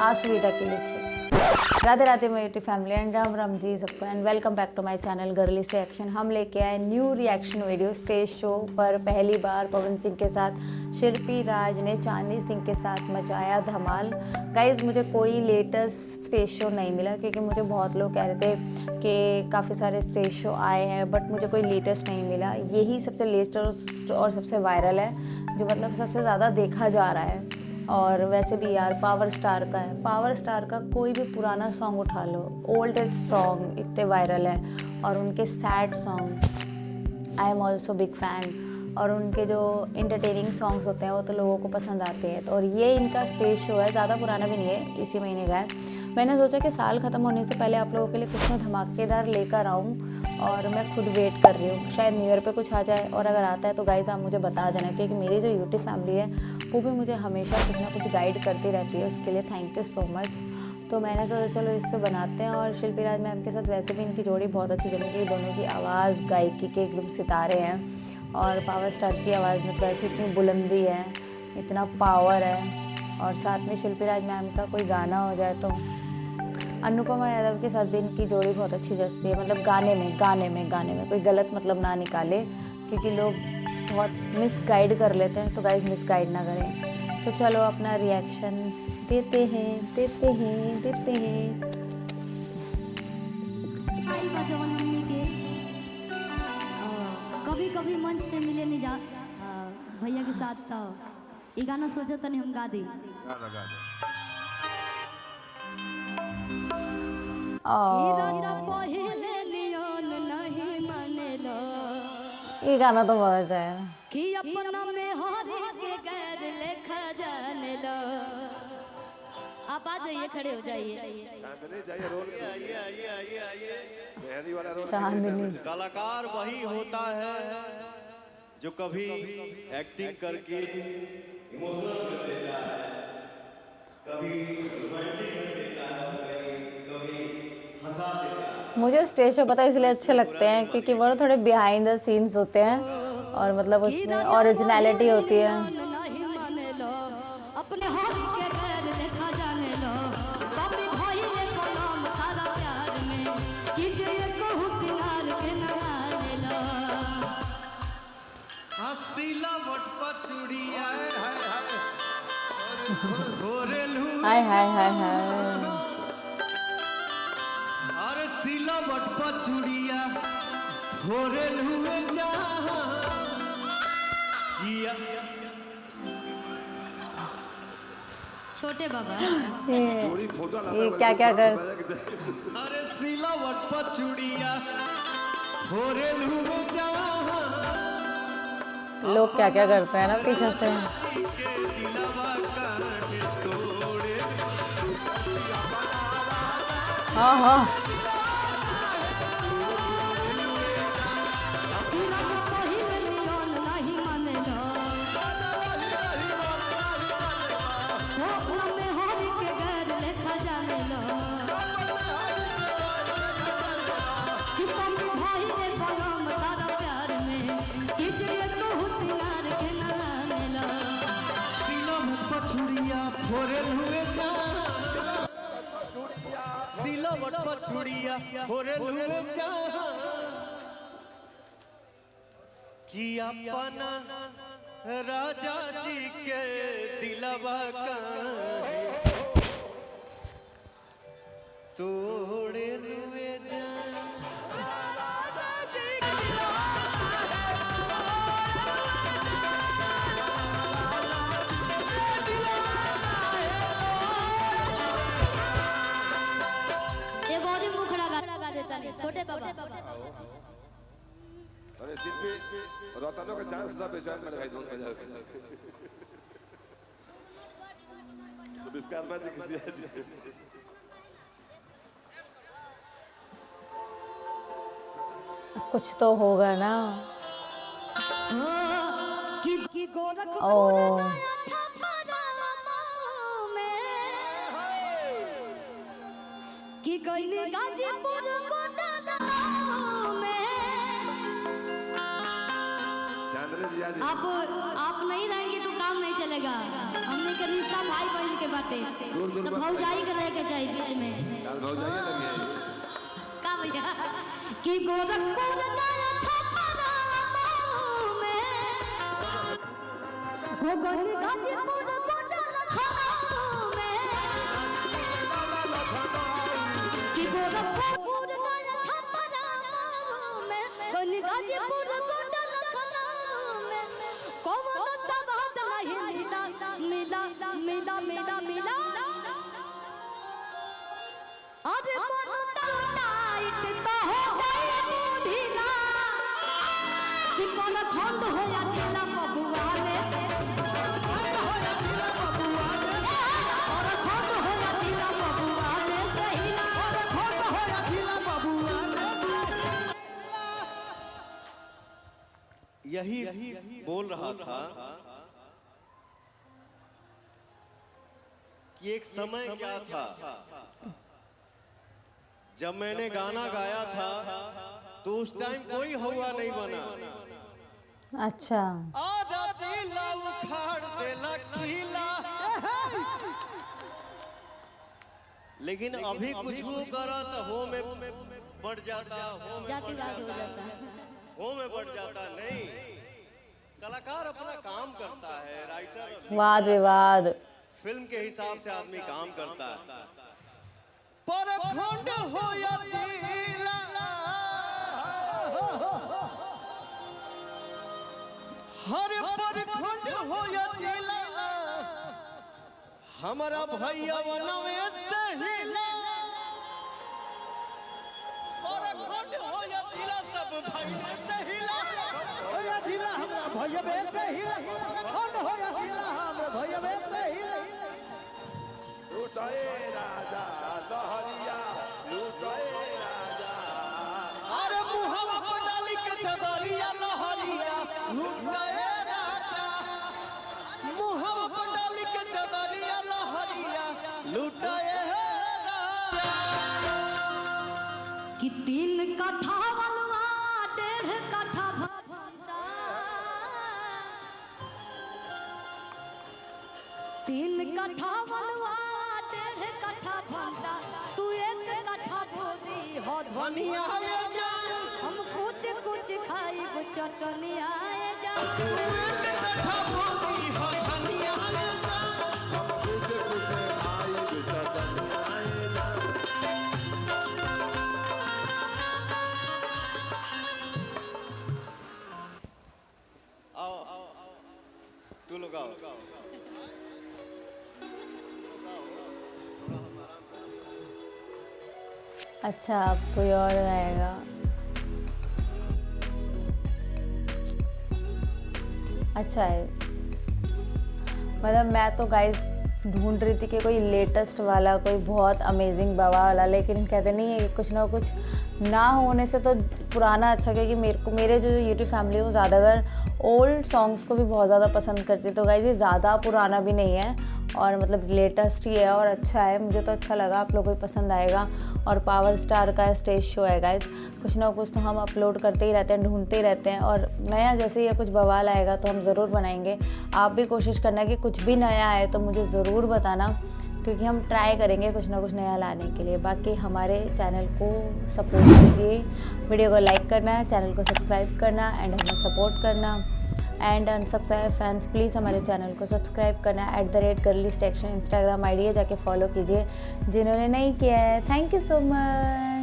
आसुविधा के लिखे। राधे राधे मेरी YouTube family and Ram Ram ji सबको and welcome back to my channel girly से एक्शन। हम लेके आए new reaction video. Stage show पर पहली बार पवन सिंह के साथ शिल्पी राज ने चांदनी सिंह के साथ मचाया धमाल। गाइज मुझे कोई लेटेस्ट स्टेज शो नहीं मिला क्योंकि मुझे बहुत लोग कह रहे थे कि काफ़ी सारे स्टेज शो आए हैं बट मुझे कोई लेटेस्ट नहीं मिला। यही सबसे लेटेस्ट और सबसे वायरल है जो मतलब सबसे ज़्यादा देखा जा रहा है। और वैसे भी यार पावर स्टार का है, पावर स्टार का कोई भी पुराना सॉन्ग उठा लो, ओल्डेस्ट सॉन्ग इतने वायरल है। और उनके sad song I am also big fan. और उनके जो इंटरटेनिंग सॉन्ग्स होते हैं वो तो लोगों को पसंद आते हैं। तो और ये इनका स्टेज शो है, ज़्यादा पुराना भी नहीं है, इसी महीने का है। मैंने सोचा कि साल ख़त्म होने से पहले आप लोगों के लिए कुछ ना धमाकेदार लेकर आऊँ और मैं खुद वेट कर रही हूँ शायद न्यू ईयर पे कुछ आ जाए। और अगर आता है तो गाइस आप मुझे बता देना क्योंकि मेरी जो यूट्यूब फैमिली है वो भी मुझे हमेशा कुछ ना कुछ गाइड करती रहती है। उसके लिए थैंक यू सो मच। तो मैंने सोचा चलो इस पे बनाते हैं। और शिल्पी राज मैम के साथ वैसे भी इनकी जोड़ी बहुत अच्छी जमी क्योंकि दोनों की आवाज़ गायकी के एकदम सितारे हैं। और पावर स्टार की आवाज़ में तो वैसे इतनी बुलंदी है, इतना पावर है। और साथ में शिल्पी राज मैम का कोई गाना हो जाए तो अनुपमा यादव के साथ भी इनकी जोड़ी बहुत अच्छी जचती है। मतलब गाने में कोई गलत मतलब ना निकाले क्योंकि लोग बहुत मिसगाइड कर लेते हैं। तो गाइस मिसगाइड ना करें। तो चलो अपना रिएक्शन देते हैं। आइल बा जवन हमनी के कभी कभी मंच पे मिले नहीं जा भैया के साथ। तो ये गाना सोचा तनी हम गा दी। ये गाना तो बहुत अच्छा है कि अपना में हरी के गैर लेखा जाने लो। आप आ जाइए, खड़े हो जाइए। चांदनी जाइए, रोल आइए मेहंदी वाला रोल। चांदनी कलाकार वही होता है जो कभी एक्टिंग करके इमोशनल कर देता है, कभी रोमांटिक कर देता है, कभी हंसा देता है। मुझे स्टेज शो पता है इसलिए अच्छे लगते हैं क्योंकि वो थोड़े बिहाइंड द सीन्स होते हैं और मतलब उसमें ओरिजिनलिटी होती है। अपने हाथ के गैर लेखा जाने लो। कभी भाई ने कलम थारा प्यार में चीजें को हुसियार के न जाने लो। हसीला वट पचुड़िया छोरे लू हाय हाय हाय हाय। अरे सीला वट पचुड़िया छोरे लू जा छोटे बाबा ये क्या क्या कर अरे सीला वट पचुड़िया छोरे लू जा लोग क्या क्या करते हैं ना पीछे से। हाँ हाँ सिलावट पछुड़िया होरे लुए जा कि अपना राजा जी के दिलवा का तोड़े लुए जा। छोटे बाबा अरे शिल्पी रतनों का चांस था बेचारे मेरे भाई दोनों बजा के। तो विश्वकर्मा जी किसी कुछ तो होगा ना। कि गोरखपुर ओ कि गइली गाजीपुर गोटा में चांदनी जी दे। आप नहीं रहेंगे तो काम नहीं चलेगा। हमने के रिश्ता भाई बहन के बाटे, दूर तो मत भौजाई के रह के जाए बीच में। काल भौजाइए लगी है। का भैया कि गोरखपुर गया छपरा में हो गन गाजीपुर गोंडा लखनऊ में कि गोरखपुर गया छपरा में गन गाजीपुर गोंडा लखनऊ में कौन बात नहीं मिला मिला मिला मिला मिला आज बनता टाइट तो हो जाए ढीला कि कौन खंड हो या जिला बबुआ ने और खंड हो या जिला बबुआ ने कहिला और खंड हो या जिला बबुआ ने। यही बोल रहा था कि एक समय क्या था जब मैंने गाना गाया था तो उस टाइम कोई हवा नहीं बना। अच्छा, आधा जिला उखाड़ देला किला, लेकिन अभी कुछ करा तो हो में बढ़ जाता, हो में जातिवाद हो जाता है। हो में बढ़ जाता। नहीं, कलाकार अपना काम करता है, राइटर वाद विवाद। फिल्म के हिसाब से आदमी काम करता है। परखंड हो या जिला, हर परखंड हो या जिला, हमारा भैया बनवे से हिला। परखंड हो या जिला, सब भाई से हिला। हो या जिला हमरा भैया बे से हिला, खंड हो या जिला हमरा भैया बे से हिला। लूटाए राजा लहरिया, लूटाए राजा। अरे मुहवा पर डाली के चदरिया लहरिया, लूटाए राजा। मुहवा पर डाली के चदरिया लहरिया, लूटाए राजा। कि 3 कट्ठा बलुआ 1.5 कट्ठा भंटा, 3 कट्ठा बलुआ 1.5 कट्ठा भंटा, तू 1 कट्ठा बोरी हो धनिया धनिया ये जान, हम कुछ कुछ खाई चटनिया जान। कट्ठा भोगी हो धनिया ये जान। कुछ कुछ आई बिचतनिया। आओ तू लोग आओ। अच्छा, अब कोई और आएगा। अच्छा है, मतलब मैं तो गाइस ढूंढ रही थी कि कोई लेटेस्ट वाला, कोई बहुत अमेजिंग बाबा वाला, लेकिन कहते नहीं है कुछ ना कुछ ना होने से तो पुराना अच्छा, क्योंकि मेरे जो यूट्यूब फैमिली है वो ज़्यादातर ओल्ड सॉन्ग्स को भी बहुत ज़्यादा पसंद करती है। तो गाइस ये ज़्यादा पुराना भी नहीं है और मतलब लेटेस्ट ही है और अच्छा है, मुझे तो अच्छा लगा, आप लोगों को भी पसंद आएगा। और पावर स्टार का स्टेज शो है गाइस, कुछ ना कुछ तो हम अपलोड करते ही रहते हैं, ढूंढते ही रहते हैं, और नया जैसे ये कुछ बवाल आएगा तो हम ज़रूर बनाएंगे। आप भी कोशिश करना कि कुछ भी नया आए तो मुझे ज़रूर बताना, क्योंकि हम ट्राई करेंगे कुछ ना कुछ नया लाने के लिए। बाकी हमारे चैनल को सपोर्ट कीजिए, वीडियो को लाइक करना, चैनल को सब्सक्राइब करना एंड हमें सपोर्ट करना। एंड अनसब्सक्राइब फैंस प्लीज़ हमारे चैनल को सब्सक्राइब करना। @girlystreaction इंस्टाग्राम आईडी है, जाके फॉलो कीजिए जिन्होंने नहीं किया है। Thank you so much.